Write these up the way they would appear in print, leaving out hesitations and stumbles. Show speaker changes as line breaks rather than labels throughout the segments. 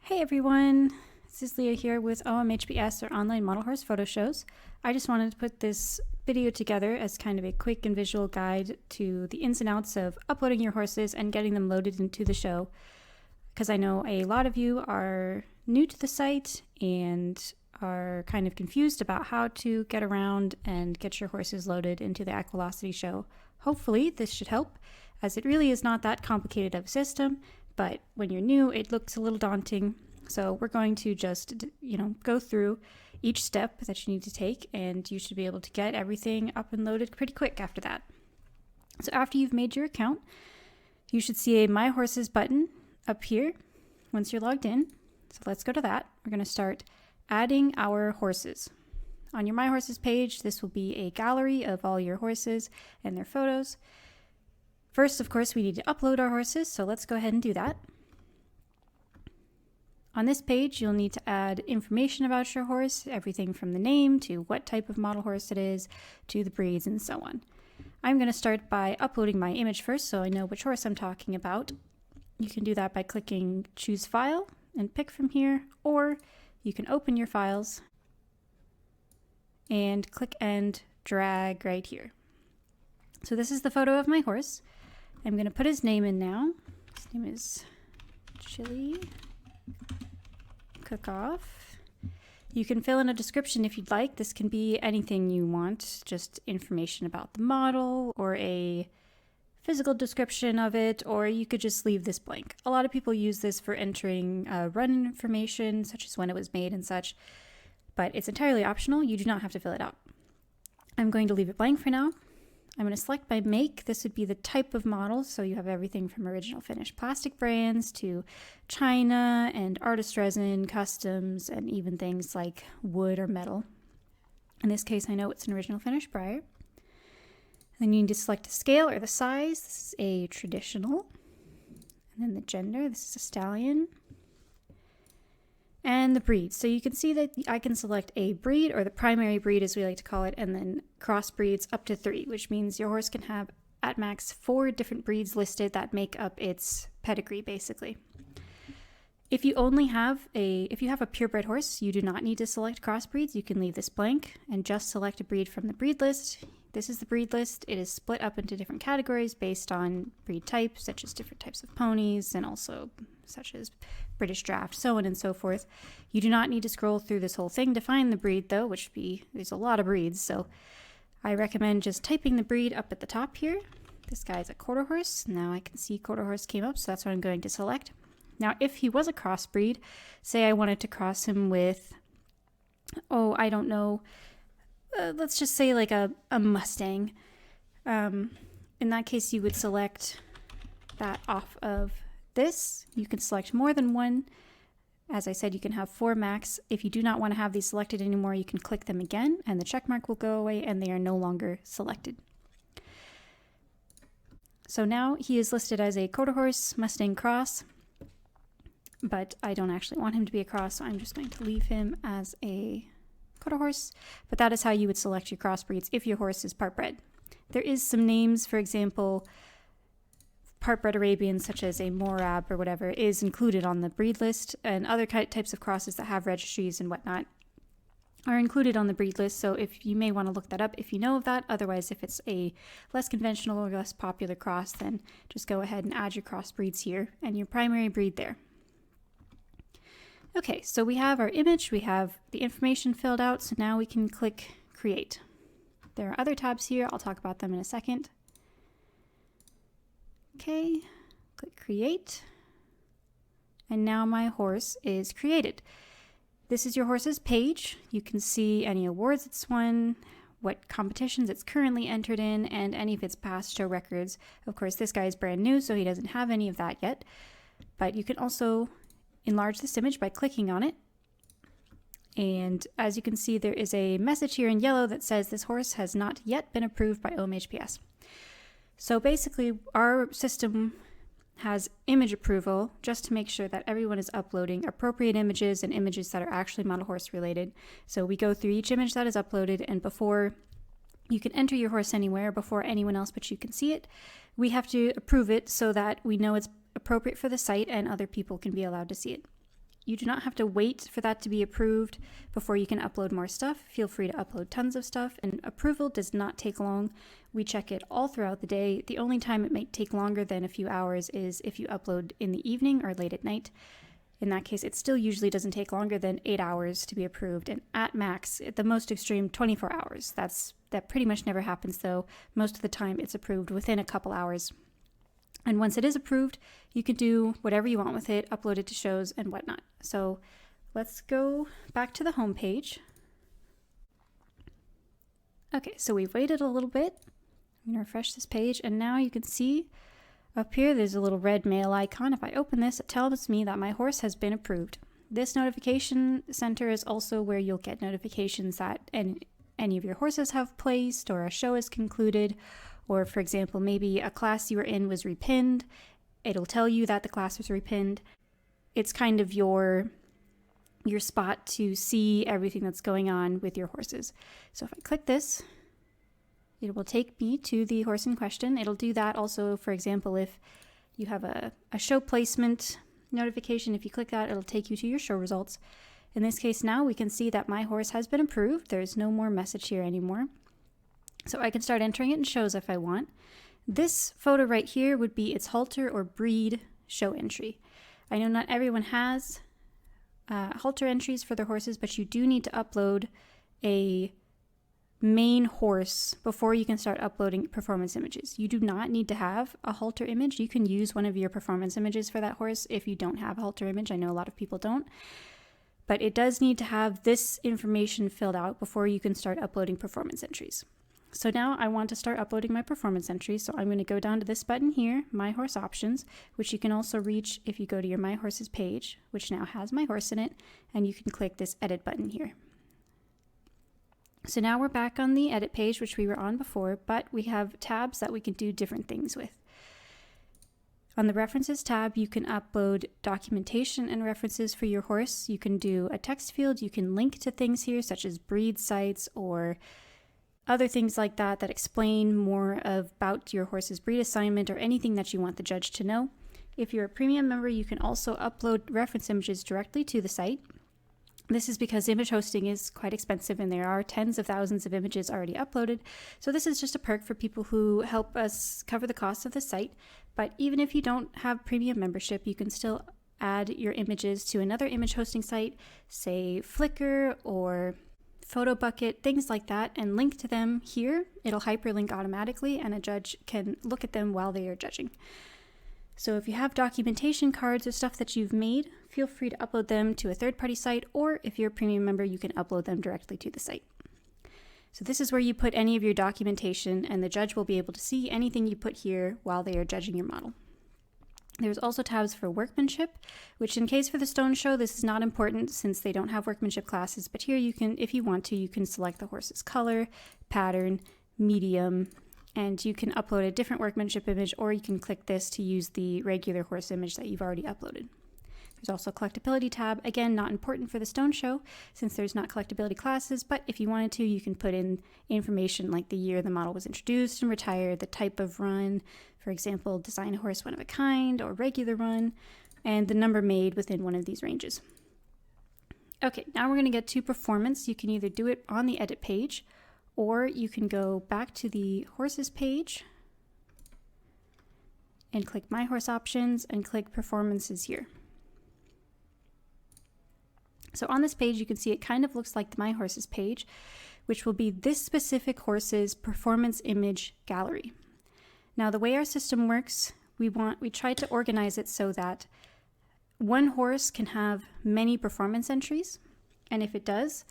Hey everyone, this is Leah here with OMHPS, or Online Model Horse Photo Shows. I just wanted to put this video together as kind of a quick and visual guide to the ins and outs of uploading your horses and getting them loaded into the show, because I know a lot of you are new to the site and are kind of confused about how to get around and get your horses loaded into the Aquilocity show. Hopefully this should help, as it really is not that complicated of a system. But when you're new, it looks a little daunting. So we're going to just, go through each step that you need to take, and you should be able to get everything up and loaded pretty quick after that. So after you've made your account, you should see a My Horses button up here once you're logged in. So let's go to that. We're going to start adding our horses. On your My Horses page, this will be a gallery of all your horses and their photos. First, of course, we need to upload our horses, so let's go ahead and do that. On this page, you'll need to add information about your horse, everything from the name to what type of model horse it is, to the breeds and so on. I'm going to start by uploading my image first so I know which horse I'm talking about. You can do that by clicking Choose File and pick from here, or you can open your files and click and drag right here. So this is the photo of my horse. I'm going to put his name in now. His name is Chili Cook-Off. You can fill in a description if you'd like. This can be anything you want, just information about the model or a physical description of it, or you could just leave this blank. A lot of people use this for entering run information, such as when it was made and such, but it's entirely optional. You do not have to fill it out. I'm going to leave it blank for now. I'm going to select by make. This would be the type of model, so you have everything from original finished plastic brands to China and artist resin, customs, and even things like wood or metal. In this case, I know it's an original finish Briar. Then you need to select the scale or the size. This is a traditional. And then the gender. This is a stallion. And the breed. So you can see that I can select a breed, or the primary breed as we like to call it, and then cross breeds up to 3, which means your horse can have at max 4 different breeds listed that make up its pedigree basically. If you have a purebred horse, you do not need to select crossbreeds. You can leave this blank and just select a breed from the breed list. This is the breed list. It is split up into different categories based on breed type, such as different types of ponies, and also such as British draft, so on and so forth. You do not need to scroll through this whole thing to find the breed though, there's a lot of breeds, so I recommend just typing the breed up at the top here. This guy's a quarter horse. Now I can see quarter horse came up, so that's what I'm going to select. Now if he was a crossbreed, say I wanted to cross him with, I don't know, let's just say like a Mustang. In that case, you would select that off of this. You can select more than one. As I said, you can have 4 max. If you do not want to have these selected anymore, you can click them again and the check mark will go away and they are no longer selected. So now he is listed as a quarter horse Mustang cross, but I don't actually want him to be a cross, so I'm just going to leave him as a quarter horse. But that is how you would select your crossbreeds if your horse is part bred. There is some names, for example, part-bred Arabians, such as a Morab or whatever, is included on the breed list, and other types of crosses that have registries and whatnot are included on the breed list, so if you may want to look that up if you know of that. Otherwise, if it's a less conventional or less popular cross, then just go ahead and add your crossbreeds here and your primary breed there. Okay, so we have our image, we have the information filled out, so now we can click Create. There are other tabs here, I'll talk about them in a second. Okay, click Create, and now my horse is created. This is your horse's page. You can see any awards it's won, what competitions it's currently entered in, and any of its past show records. Of course, this guy is brand new, so he doesn't have any of that yet, but you can also enlarge this image by clicking on it. And as you can see, there is a message here in yellow that says this horse has not yet been approved by OMHPS. So basically, our system has image approval just to make sure that everyone is uploading appropriate images and images that are actually model horse related. So we go through each image that is uploaded, and before you can enter your horse anywhere, before anyone else but you can see it, we have to approve it so that we know it's appropriate for the site and other people can be allowed to see it. You do not have to wait for that to be approved before you can upload more stuff. Feel free to upload tons of stuff, and approval does not take long. We check it all throughout the day. The only time it might take longer than a few hours is if you upload in the evening or late at night. In that case, it still usually doesn't take longer than 8 hours to be approved, and at max, at the most extreme, 24 hours. That pretty much never happens, though. Most of the time, it's approved within a couple hours. And once it is approved, you can do whatever you want with it, upload it to shows and whatnot. So let's go back to the home page. Okay, so we've waited a little bit. I'm going to refresh this page, and now you can see up here there's a little red mail icon. If I open this, it tells me that my horse has been approved. This notification center is also where you'll get notifications that any of your horses have placed, or a show is concluded, or for example, maybe a class you were in was repinned. It'll tell you that the class was repinned. It's kind of your spot to see everything that's going on with your horses. So if I click this, it will take me to the horse in question. It'll do that also, for example, if you have a show placement notification. If you click that, it'll take you to your show results. In this case now, we can see that my horse has been approved. There's no more message here anymore. So I can start entering it in shows if I want. This photo right here would be its halter or breed show entry. I know not everyone has halter entries for their horses, but you do need to upload a main horse before you can start uploading performance images. You do not need to have a halter image. You can use one of your performance images for that horse if you don't have a halter image. I know a lot of people don't. But it does need to have this information filled out before you can start uploading performance entries. So now I want to start uploading my performance entries, so I'm going to go down to this button here, My Horse Options, which you can also reach if you go to your My Horses page, which now has my horse in it, and you can click this Edit button here. So now we're back on the Edit page, which we were on before, but we have tabs that we can do different things with. On the References tab, you can upload documentation and references for your horse. You can do a text field, you can link to things here, such as breed sites or other things like that that explain more about your horse's breed assignment or anything that you want the judge to know. If you're a premium member, you can also upload reference images directly to the site. This is because image hosting is quite expensive and there are tens of thousands of images already uploaded. So this is just a perk for people who help us cover the cost of the site. But even if you don't have premium membership, you can still add your images to another image hosting site, say Flickr or PhotoBucket, things like that, and link to them here. It'll hyperlink automatically and a judge can look at them while they are judging. So if you have documentation cards or stuff that you've made, feel free to upload them to a third-party site, or if you're a premium member, you can upload them directly to the site. So this is where you put any of your documentation, and the judge will be able to see anything you put here while they are judging your model. There's also tabs for workmanship, which in case for the Stone Show, this is not important since they don't have workmanship classes, but here you can, if you want to, you can select the horse's color, pattern, medium, and you can upload a different workmanship image, or you can click this to use the regular horse image that you've already uploaded. There's also a Collectibility tab, again, not important for the Stone Show since there's not collectability classes, but if you wanted to, you can put in information like the year the model was introduced and retired, the type of run, for example, design a horse one of a kind or regular run, and the number made within one of these ranges. Okay, now we're going to get to performance. You can either do it on the Edit page, or you can go back to the Horses page and click My Horse Options and click Performances here. So on this page, you can see it kind of looks like the My Horses page, which will be this specific horse's performance image gallery. Now, the way our system works, we try to organize it so that one horse can have many performance entries, and if it does,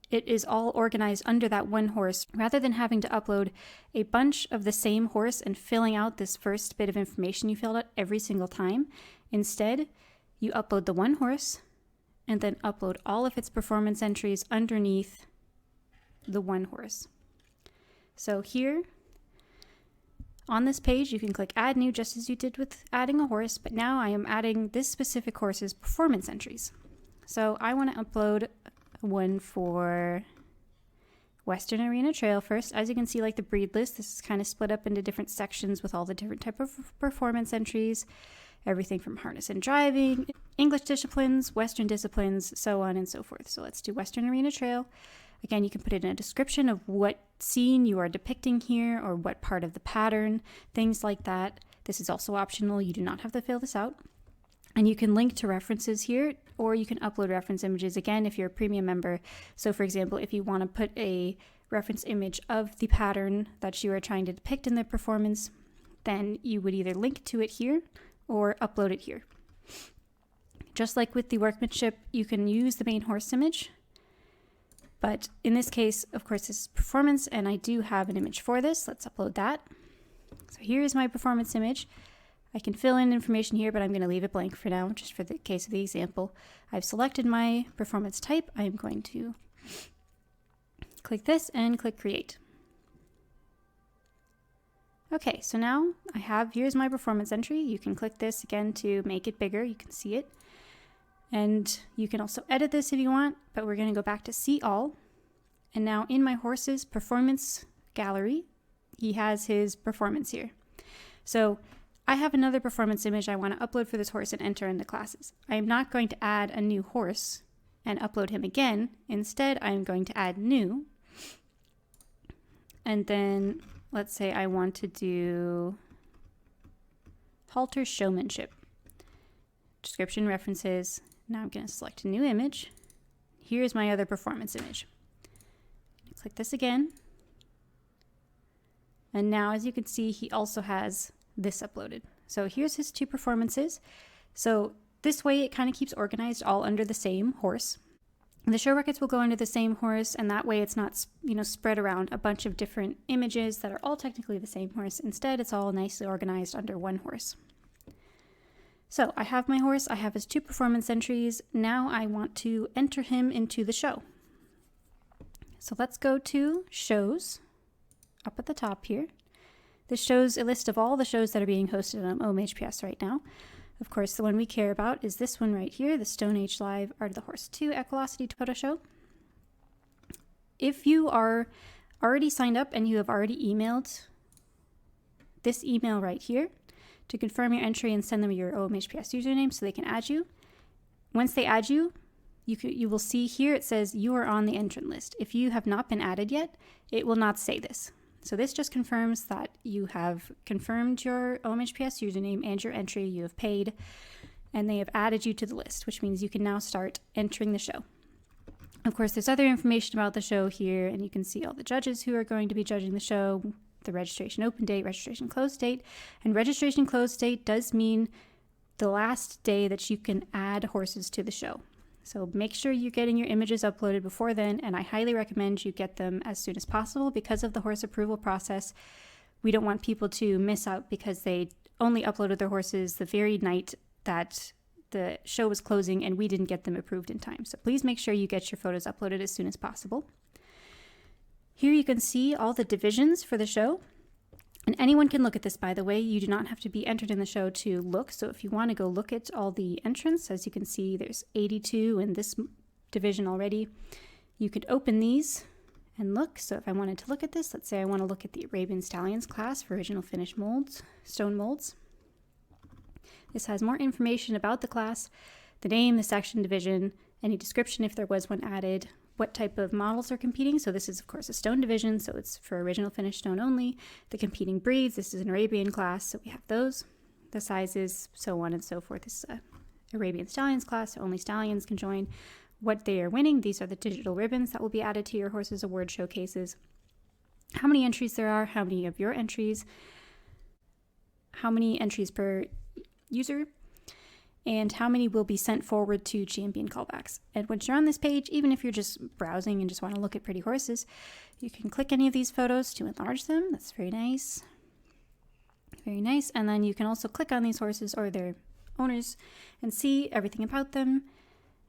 it is all organized under that one horse, rather than having to upload a bunch of the same horse and filling out this first bit of information you filled out every single time. Instead, you upload the one horse, and then upload all of its performance entries underneath the one horse. So here, on this page, you can click Add New just as you did with adding a horse, but now I am adding this specific horse's performance entries. So I want to upload one for Western Arena Trail first. As you can see, like the breed list, this is kind of split up into different sections with all the different type of performance entries. everything from harness and driving, English disciplines, Western disciplines, so on and so forth. So let's do Western Arena Trail. Again, you can put it in a description of what scene you are depicting here or what part of the pattern, things like that. This is also optional. You do not have to fill this out. And you can link to references here, or you can upload reference images again if you're a premium member. So for example, if you want to put a reference image of the pattern that you are trying to depict in the performance, then you would either link to it here or upload it here. Just like with the workmanship, you can use the main horse image. But in this case, of course, this is performance, and I do have an image for this. Let's upload that. So here's my performance image. I can fill in information here, but I'm going to leave it blank for now, just for the case of the example. I've selected my performance type. I'm going to click this and click Create. Okay, so now here's my performance entry. You can click this again to make it bigger. You can see it. And you can also edit this if you want, but we're going to go back to See All. And now in my horse's performance gallery, he has his performance here. So I have another performance image I want to upload for this horse and enter into classes. I am not going to add a new horse and upload him again. Instead, I'm going to add new. And then let's say I want to do Halter Showmanship. Description, references. Now I'm going to select a new image. Here's my other performance image. Click this again. And now, as you can see, he also has this uploaded. So here's his two performances. So this way it kind of keeps organized all under the same horse. The show records will go under the same horse, and that way it's not, spread around a bunch of different images that are all technically the same horse. Instead, it's all nicely organized under one horse. So I have my horse, I have his two performance entries. Now I want to enter him into the show. So let's go to Shows, up at the top here. This shows a list of all the shows that are being hosted on OMHPS right now. Of course, the one we care about is this one right here, the Stone Age Live Art of the Horse 2 Equilocity Photo Show. If you are already signed up and you have already emailed this email right here to confirm your entry and send them your OMHPS username so they can add you. Once they add you, you will see here it says you are on the entrant list. If you have not been added yet, it will not say this. So this just confirms that you have confirmed your OMHPS username and your entry, you have paid, and they have added you to the list, which means you can now start entering the show. Of course, there's other information about the show here, and you can see all the judges who are going to be judging the show, the registration open date, registration close date, and registration close date does mean the last day that you can add horses to the show. So make sure you're getting your images uploaded before then, and I highly recommend you get them as soon as possible because of the horse approval process. We don't want people to miss out because they only uploaded their horses the very night that the show was closing and we didn't get them approved in time. So please make sure you get your photos uploaded as soon as possible. Here you can see all the divisions for the show. And anyone can look at this, by the way. You do not have to be entered in the show to look. So if you want to go look at all the entrants, as you can see, there's 82 in this division already. You could open these and look. So if I wanted to look at this, let's say I want to look at the Arabian Stallions class for original finish molds, stone molds. This has more information about the class, the name, the section, division, any description if there was one added, what type of models are competing. So this is, of course, a stone division, so it's for original finish stone only. The competing breeds, this is an Arabian class, so we have those. The sizes, so on and so forth. This is a Arabian Stallions class, so only stallions can join. What they are winning, these are the digital ribbons that will be added to your horse's award showcases. How many entries there are, how many of your entries, how many entries per user, and how many will be sent forward to champion callbacks. And once you're on this page, even if you're just browsing and just want to look at pretty horses, you can click any of these photos to enlarge them. That's very nice. Very nice. And then you can also click on these horses or their owners and see everything about them.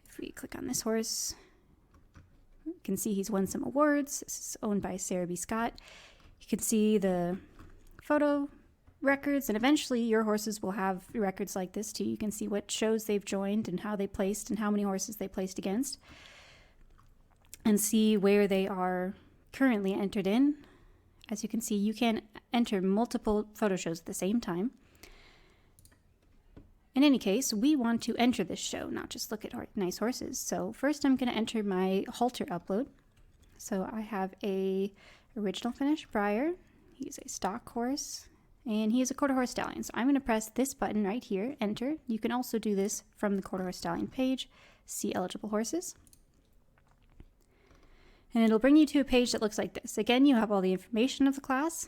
If we click on this horse, you can see he's won some awards. This is owned by Sarah B. Scott. You can see the photo records, and eventually your horses will have records like this too. You can see what shows they've joined and how they placed and how many horses they placed against, and see where they are currently entered in. As you can see, you can enter multiple photo shows at the same time. In any case, we want to enter this show, not just look at nice horses. So first I'm going to enter my Halter Upload. So I have a original finish Briar. He's a stock horse, and he is a quarter horse stallion. So I'm going to press this button right here, enter. You can also do this from the quarter horse stallion page, see eligible horses. And it'll bring you to a page that looks like this. Again, you have all the information of the class,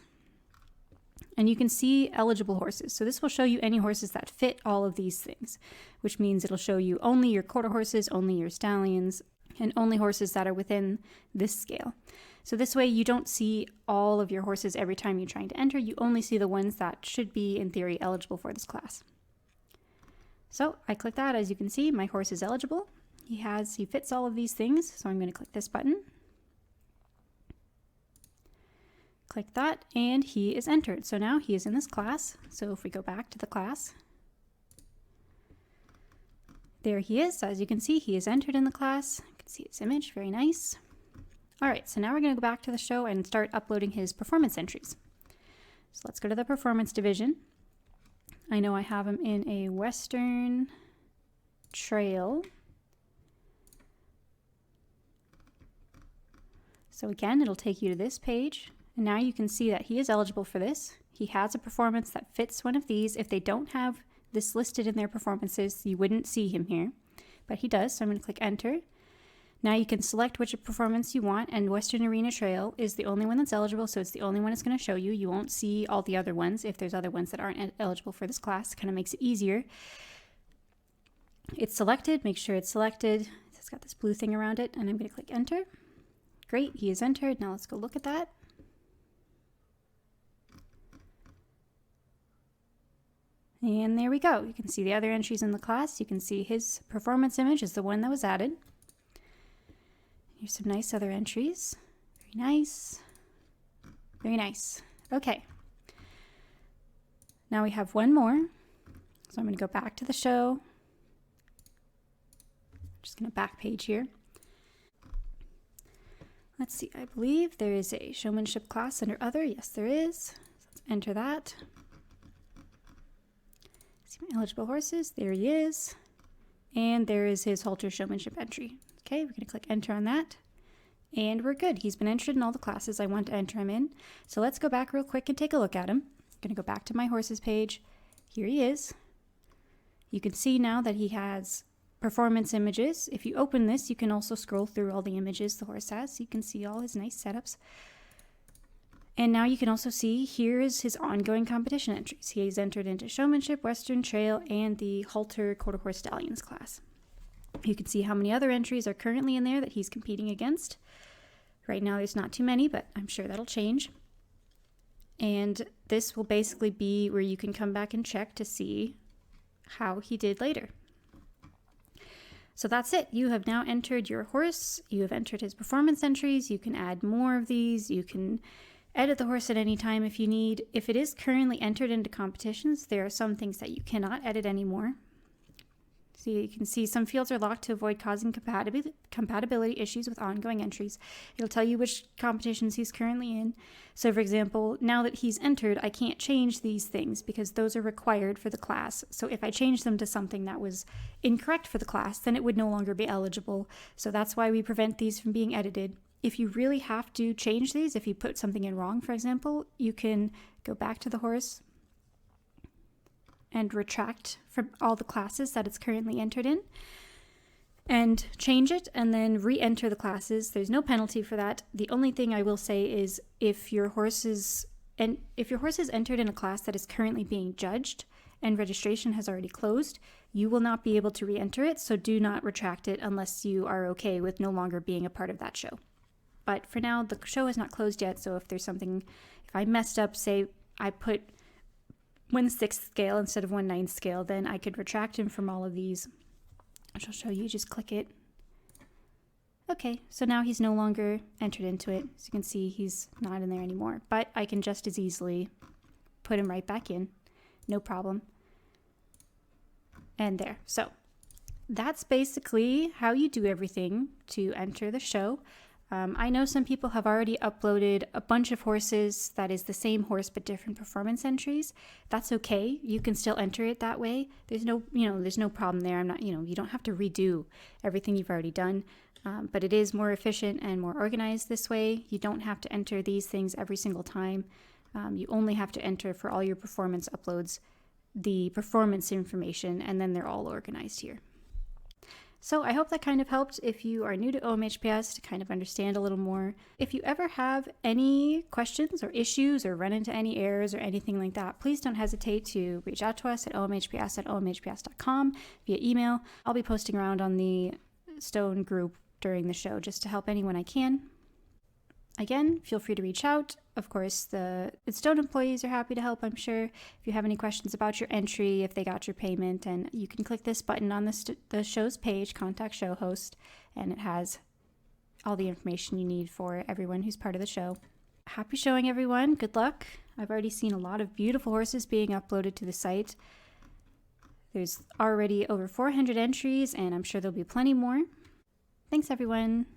and you can see eligible horses. So this will show you any horses that fit all of these things, which means it'll show you only your quarter horses, only your stallions, and only horses that are within this scale. So this way you don't see all of your horses every time you're trying to enter. You only see the ones that should be, in theory, eligible for this class. So I click that. As you can see, my horse is eligible. He fits all of these things. So I'm going to click this button. Click that, and he is entered. So now he is in this class. So if we go back to the class, there he is. So as you can see, he is entered in the class. You can see his image, very nice. All right, so now we're going to go back to the show and start uploading his performance entries. So let's go to the performance division. I know I have him in a Western Trail. So again, it'll take you to this page. And now you can see that he is eligible for this. He has a performance that fits one of these. If they don't have this listed in their performances, you wouldn't see him here, but he does. So I'm going to click enter. Now you can select which performance you want, and Western Arena Trail is the only one that's eligible, so it's the only one it's going to show you. You won't see all the other ones if there's other ones that aren't eligible for this class. It kind of makes it easier. It's selected. Make sure it's selected. It's got this blue thing around it, and I'm going to click enter. Great, he is entered. Now let's go look at that. And there we go. You can see the other entries in the class. You can see his performance image is the one that was added. Here's some nice other entries. Very nice. Very nice. Okay. Now we have one more. So I'm going to go back to the show. I'm just going to back page here. Let's see. I believe there is a showmanship class under other. Yes, there is. So let's enter that. See my eligible horses. There he is. And there is his Halter showmanship entry. Okay, we're going to click enter on that. And we're good. He's been entered in all the classes I want to enter him in. So let's go back real quick and take a look at him. I'm going to go back to my horses page. Here he is. You can see now that he has performance images. If you open this, you can also scroll through all the images the horse has. So you can see all his nice setups. And now you can also see here is his ongoing competition entries. He is entered into Showmanship, Western Trail, and the Halter Quarter Horse Stallions class. You can see how many other entries are currently in there that he's competing against. Right now there's not too many, but I'm sure that'll change. And this will basically be where you can come back and check to see how he did later. So that's it. You have now entered your horse. You have entered his performance entries. You can add more of these. You can edit the horse at any time if you need. If it is currently entered into competitions, there are some things that you cannot edit anymore. So you can see some fields are locked to avoid causing compatibility issues with ongoing entries. It'll tell you which competitions he's currently in. So for example, now that he's entered, I can't change these things because those are required for the class. So if I change them to something that was incorrect for the class, then it would no longer be eligible. So that's why we prevent these from being edited. If you really have to change these, if you put something in wrong, for example, you can go back to the horse and retract from all the classes that it's currently entered in and change it and then re-enter the classes. There's no penalty for that. The only thing I will say is if your horse is entered in a class that is currently being judged and registration has already closed, you will not be able to re-enter it, so do not retract it unless you are okay with no longer being a part of that show. But for now, the show is not closed yet, so if there's something, if I messed up, say I put 1/6 scale instead of 1/9 scale, then I could retract him from all of these, which I'll show you. Just click it. Okay, so now he's no longer entered into it. So you can see he's not in there anymore, but I can just as easily put him right back in. No problem. And there. So that's basically how you do everything to enter the show. I know some people have already uploaded a bunch of horses that is the same horse but different performance entries. That's okay. You can still enter it that way. There's no problem there. You don't have to redo everything you've already done. But it is more efficient and more organized this way. You don't have to enter these things every single time. You only have to enter for all your performance uploads the performance information, and then they're all organized here. So I hope that kind of helped if you are new to OMHPS to kind of understand a little more. If you ever have any questions or issues or run into any errors or anything like that, please don't hesitate to reach out to us at omhps@omhps.com via email. I'll be posting around on the Stone group during the show just to help anyone I can. Again, feel free to reach out. Of course, the Stone employees are happy to help, I'm sure. If you have any questions about your entry, if they got your payment, and you can click this button on the show's page, Contact Show Host, and it has all the information you need for everyone who's part of the show. Happy showing, everyone. Good luck. I've already seen a lot of beautiful horses being uploaded to the site. There's already over 400 entries, and I'm sure there'll be plenty more. Thanks, everyone.